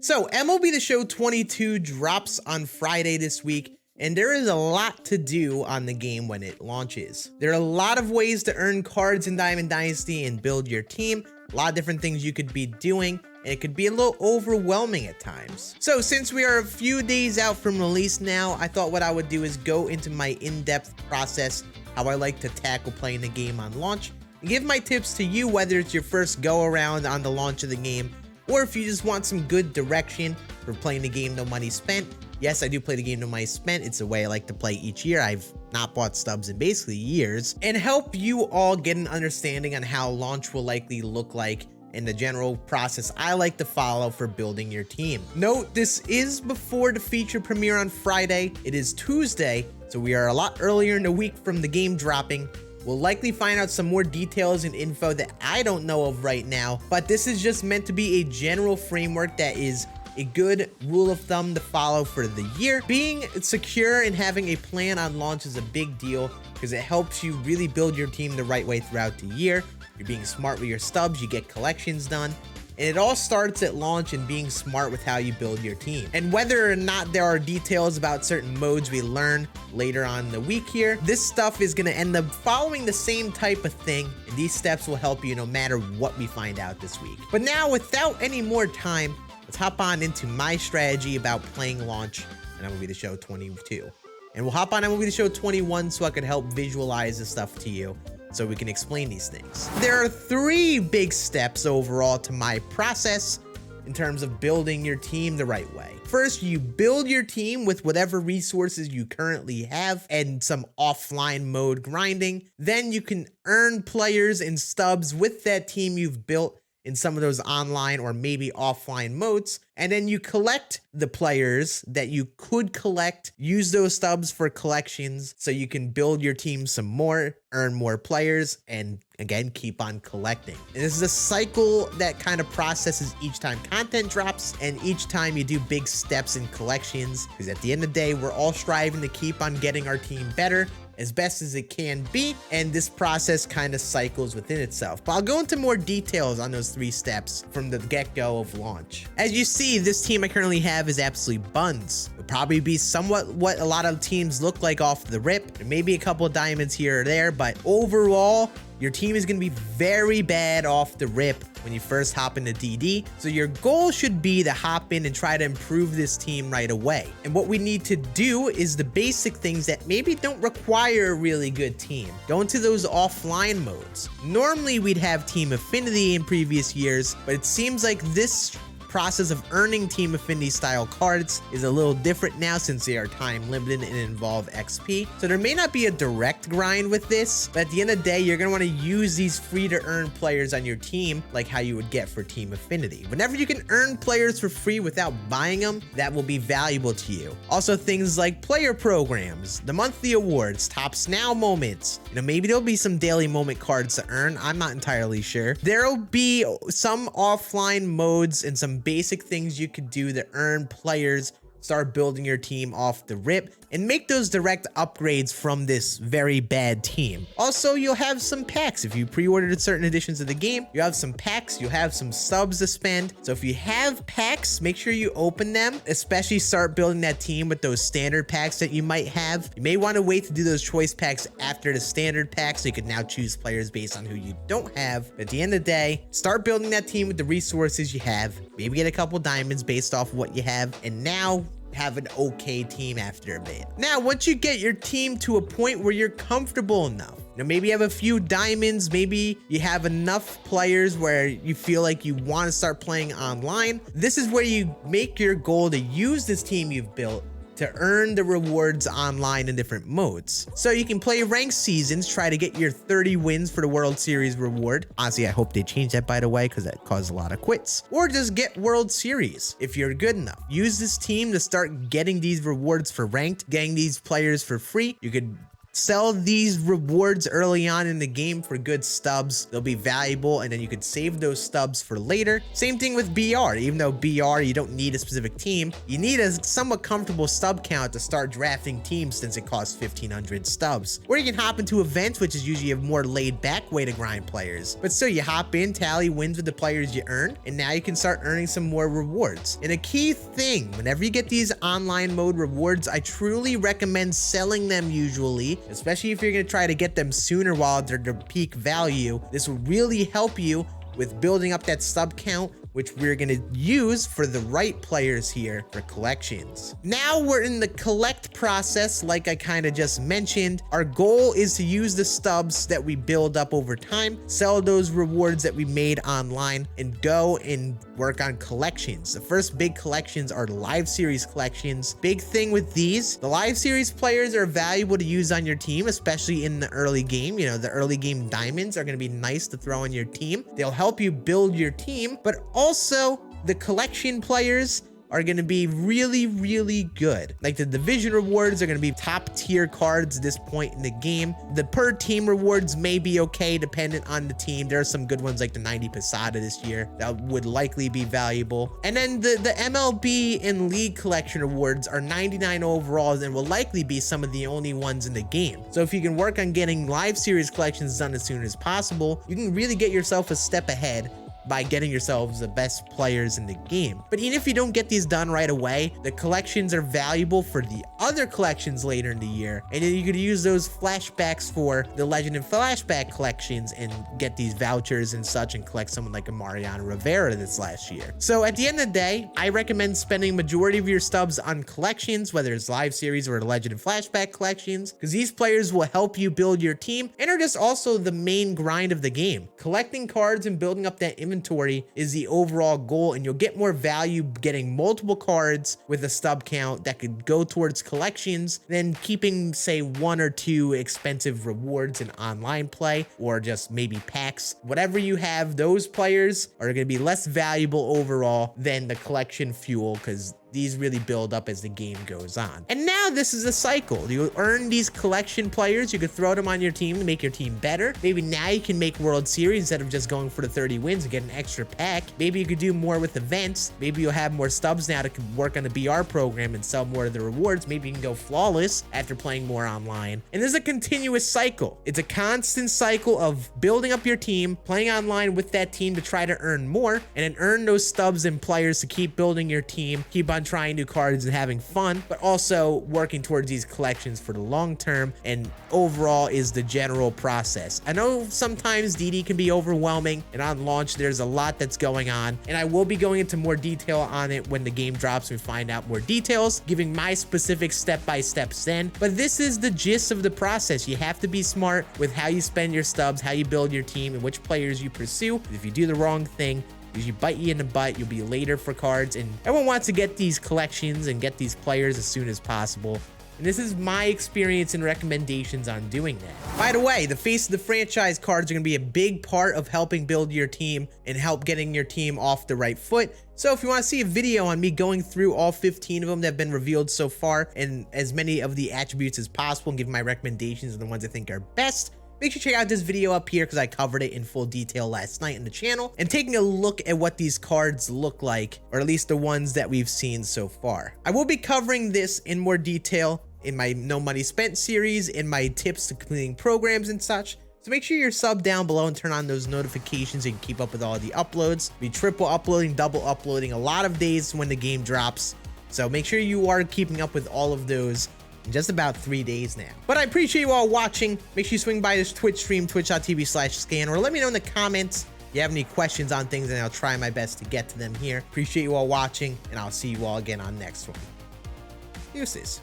So MLB The Show 22 drops on Friday this week, and there is a lot to do on the game when it launches. There are a lot of ways to earn cards in Diamond Dynasty and build your team, a lot of different things you could be doing, and it could be a little overwhelming at times. So since we are a few days out from release now, I thought what I would do is go into my in-depth process, how I like to tackle playing the game on launch, and give my tips to you whether it's your first go around on the launch of the game, or if you just want some good direction for playing the game no money spent. Yes, I do play the game no money spent. It's a way I like to play each year. I've not bought Stubs in basically years, and help you all get an understanding on how launch will likely look like and the general process I like to follow for building your team. Note, this is before the feature premiere on Friday. It is Tuesday, so we are a lot earlier in the week from the game dropping. We'll likely find out some more details and info that I don't know of right now, but this is just meant to be a general framework that is a good rule of thumb to follow for the year. Being secure and having a plan on launch is a big deal because it helps you really build your team the right way throughout the year. You're being smart with your stubs, you get collections done, and it all starts at launch and being smart with how you build your team. And whether or not there are details about certain modes we learn later on in the week here, this stuff is going to end up following the same type of thing, and these steps will help you no matter what we find out this week. But now, without any more time, let's hop on into my strategy about playing launch and MLB The Show 22. And we'll hop on MLB The Show 21 so I could help visualize this stuff to you, so we can explain these things. There are 3 big steps overall to my process in terms of building your team the right way. First, you build your team with whatever resources you currently have and some offline mode grinding. Then you can earn players and stubs with that team you've built in some of those online or maybe offline modes. And then you collect the players that you could collect, use those stubs for collections so you can build your team some more, earn more players, and again, keep on collecting. And this is a cycle that kind of processes each time content drops and each time you do big steps in collections, because at the end of the day, we're all striving to keep on getting our team better as best as it can be, and this process kind of cycles within itself. But I'll go into more details on those 3 steps from the get-go of launch. As you see, this team I currently have is absolutely buns. It'll probably be somewhat what a lot of teams look like off the rip. There may be a couple of diamonds here or there, but overall, your team is going to be very bad off the rip when you first hop into DD. So your goal should be to hop in and try to improve this team right away. And what we need to do is the basic things that maybe don't require a really good team. Go into those offline modes. Normally we'd have team affinity in previous years, but it seems like this process of earning team affinity style cards is a little different now since they are time limited and involve XP. So there may not be a direct grind with this, but at the end of the day, you're going to want to use these free to earn players on your team like how you would get for team affinity. Whenever you can earn players for free without buying them, that will be valuable to you. Also things like player programs, the monthly awards, tops now moments. Maybe there'll be some daily moment cards to earn. I'm not entirely sure. There'll be some offline modes and some basic things you could do to earn players, start building your team off the rip, and make those direct upgrades from this very bad team. Also, you'll have some packs. If you pre-ordered certain editions of the game, you have some packs, you'll have some stubs to spend. So if you have packs, make sure you open them, especially start building that team with those standard packs that you might have. You may want to wait to do those choice packs after the standard packs so you can now choose players based on who you don't have. But at the end of the day, start building that team with the resources you have. Maybe get a couple diamonds based off what you have, and now have an okay team after a bit. Now, once you get your team to a point where you're comfortable enough, maybe you have a few diamonds, maybe you have enough players where you feel like you want to start playing online, this is where you make your goal to use this team you've built to earn the rewards online in different modes. So you can play ranked seasons, try to get your 30 wins for the World Series reward. Honestly, I hope they change that, by the way, because that caused a lot of quits. Or just get World Series if you're good enough. Use this team to start getting these rewards for ranked, getting these players for free. You could Sell these rewards early on in the game for good stubs. They'll be valuable, and then you could save those stubs for later. Same thing with BR. Even though BR, you don't need a specific team, you need a somewhat comfortable stub count to start drafting teams since it costs 1,500 stubs. Or you can hop into events, which is usually a more laid back way to grind players. But still, you hop in, tally wins with the players you earn, and now you can start earning some more rewards. And a key thing, whenever you get these online mode rewards, I truly recommend selling them usually, especially if you're going to try to get them sooner while they're their peak value. This will really help you with building up that stub count, which we're going to use for the right players here for collections. Now we're in the collect process. Like I kind of just mentioned, our goal is to use the stubs that we build up over time, sell those rewards that we made online, and go and work on collections. The first big collections are the live series collections. Big thing with these, the live series players are valuable to use on your team, especially in the early game. You know, the early game diamonds are going to be nice to throw on your team. They'll help you build your team, but also the collection players are going to be really, really good. Like the division rewards are going to be top tier cards at this point in the game. The per team rewards may be okay dependent on the team. There are some good ones like the 90 Posada this year that would likely be valuable. And then the MLB and league collection rewards are 99 overalls and will likely be some of the only ones in the game. So if you can work on getting live series collections done as soon as possible, you can really get yourself a step ahead by getting yourselves the best players in the game. But even if you don't get these done right away, the collections are valuable for the other collections later in the year. And then you could use those flashbacks for the Legend and Flashback collections and get these vouchers and such and collect someone like a Mariano Rivera this last year. So at the end of the day, I recommend spending majority of your stubs on collections, whether it's live series or the Legend and Flashback collections, because these players will help you build your team and are just also the main grind of the game. Collecting cards and building up that inventory is the overall goal, and you'll get more value getting multiple cards with a stub count that could go towards collections than keeping, say, 1 or 2 expensive rewards in online play or just maybe packs. Whatever you have, those players are going to be less valuable overall than the collection fuel, because these really build up as the game goes on. And now this is a cycle. You earn these collection players. You could throw them on your team to make your team better. Maybe now you can make World Series instead of just going for the 30 wins and get an extra pack. Maybe you could do more with events. Maybe you'll have more stubs now to work on the BR program and sell more of the rewards. Maybe you can go flawless after playing more online. And this is a continuous cycle. It's a constant cycle of building up your team, playing online with that team to try to earn more, and then earn those stubs and players to keep building your team, keep on trying new cards and having fun, but also working towards these collections for the long term, and overall is the general process. I know sometimes DD can be overwhelming, and on launch there's a lot that's going on, and I will be going into more detail on it when the game drops and we find out more details, giving my specific step-by-step then. But this is the gist of the process. You have to be smart with how you spend your stubs, how you build your team, and which players you pursue. If you do the wrong thing, you bite you in the butt, you'll be later for cards, and everyone wants to get these collections and get these players as soon as possible. And this is my experience and recommendations on doing that. By the way, the face of the franchise cards are going to be a big part of helping build your team and help getting your team off the right foot. So if you want to see a video on me going through all 15 of them that have been revealed so far and as many of the attributes as possible and give my recommendations on the ones I think are best, make sure you check out this video up here because I covered it in full detail last night on the channel, and taking a look at what these cards look like, or at least the ones that we've seen so far. I will be covering this in more detail in my No Money Spent series, in my tips to completing programs and such. So make sure you're subbed down below and turn on those notifications so you can keep up with all the uploads. Be triple uploading, double uploading a lot of days when the game drops. So make sure you are keeping up with all of those in just about 3 days now. But I appreciate you all watching. Make sure you swing by this Twitch stream, twitch.tv/scan, or let me know in the comments if you have any questions on things, and I'll try my best to get to them here. Appreciate you all watching, and I'll see you all again on next one. Deuces.